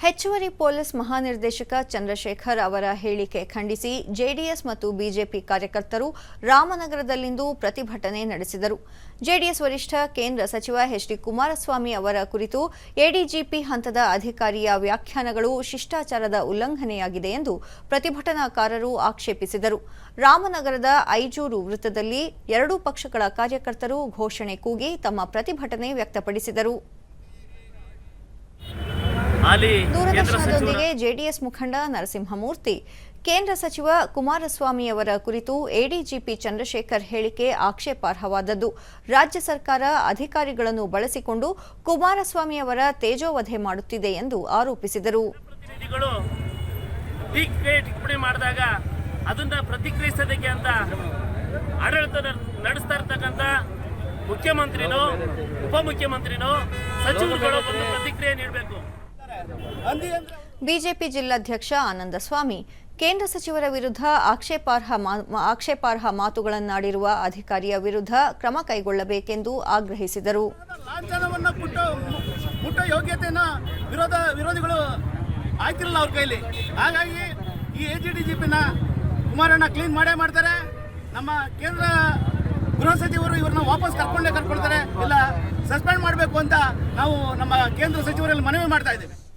ಹೆಚ್ಚುವರಿ ಪೊಲೀಸ್ ಮಹಾನಿರ್ದೇಶಕ ಚಂದ್ರಶೇಖರ್ ಅವರ ಹೇಳಿಕೆ ಖಂಡಿಸಿ ಜೆಡಿಎಸ್ ಮತ್ತು ಬಿಜೆಪಿ ಕಾರ್ಯಕರ್ತರು ರಾಮನಗರದಲ್ಲಿಂದು ಪ್ರತಿಭಟನೆ ನಡೆಸಿದರು. ಜೆಡಿಎಸ್ ವರಿಷ್ಠ ಕೇಂದ್ರ ಸಚಿವ ಎಚ್.ಡಿ. ಕುಮಾರಸ್ವಾಮಿ ಅವರ ಕುರಿತು ಎಡಿಜಿಪಿ ಹಂತದ ಅಧಿಕಾರಿಯ ವ್ಯಾಖ್ಯಾನಗಳು ಶಿಷ್ಟಾಚಾರದ ಉಲ್ಲಂಘನೆಯಾಗಿದೆ ಎಂದು ಪ್ರತಿಭಟನಾಕಾರರು ಆಕ್ಷೇಪಿಸಿದರು. ರಾಮನಗರದ ಐಜೂರು ವೃತ್ತದಲ್ಲಿ ಎರಡೂ ಪಕ್ಷಗಳ ಕಾರ್ಯಕರ್ತರು ಘೋಷಣೆ ಕೂಗಿ ತಮ್ಮ ಪ್ರತಿಭಟನೆ ವ್ಯಕ್ತಪಡಿಸಿದರು. ದೂರದರ್ಶನದೊಂದಿಗೆ ಜೆಡಿಎಸ್ ಮುಖಂಡ ನರಸಿಂಹಮೂರ್ತಿ, ಕೇಂದ್ರ ಸಚಿವ ಕುಮಾರಸ್ವಾಮಿ ಅವರ ಕುರಿತು ಎಡಿಜಿಪಿ ಚಂದ್ರಶೇಖರ್ ಹೇಳಿಕೆ ಆಕ್ಷೇಪಾರ್ಹವಾದದ್ದು. ರಾಜ್ಯ ಸರ್ಕಾರ ಅಧಿಕಾರಿಗಳನ್ನು ಬಳಸಿಕೊಂಡು ಕುಮಾರಸ್ವಾಮಿ ಅವರ ತೇಜೋವಧೆ ಮಾಡುತ್ತಿದೆ ಎಂದು ಆರೋಪಿಸಿದರು. ಮಾಡಿದಾಗ ಅದನ್ನ ಪ್ರತಿಕ್ರಿಯಿಸೋದಕ್ಕೆ ಅಂತ ಆಡಳಿತ ನಡೆಸ್ತಾ ಇರ್ತಕ್ಕಂಥ ಮುಖ್ಯಮಂತ್ರಿನೋ ಉಪಮುಖ್ಯಮಂತ್ರಿನೋ ಸಚಿವರುಗಳು ಬಂದು ಪ್ರತಿಕ್ರಿಯೆ ನೀಡಬೇಕು. ಬಿಜೆಪಿ ಜಿಲ್ಲಾಧ್ಯಕ್ಷ ಆನಂದಸ್ವಾಮಿ, ಕೇಂದ್ರ ಸಚಿವರ ವಿರುದ್ಧ ಆಕ್ಷೇಪಾರ್ಹ ಮಾತುಗಳನ್ನಾಡಿರುವ ಅಧಿಕಾರಿಯ ವಿರುದ್ಧ ಕ್ರಮ ಕೈಗೊಳ್ಳಬೇಕೆಂದು ಆಗ್ರಹಿಸಿದರು. ವಿರೋಧಿಗಳು ಆಯ್ತಿರಲ್ಲ ಅವ್ರ ಕೈಲಿ. ಹಾಗಾಗಿ ಈ ಎಜಿಡಿಜಿಪಿನ ಕುಮಾರಣ್ಣ ಕ್ಲೀನ್ ಮಾಡೇ ಮಾಡ್ತಾರೆ. ನಮ್ಮ ಕೇಂದ್ರ ಗೃಹ ಸಚಿವರು ಇವ್ರನ್ನ ವಾಪಸ್ ಕರ್ಕೊಳ್ತಾರೆ, ಇಲ್ಲ ಸಸ್ಪೆಂಡ್ ಮಾಡಬೇಕು ಅಂತ ನಾವು ನಮ್ಮ ಕೇಂದ್ರ ಸಚಿವರಲ್ಲಿ ಮನವಿ ಮಾಡ್ತಾ ಇದ್ದೇವೆ.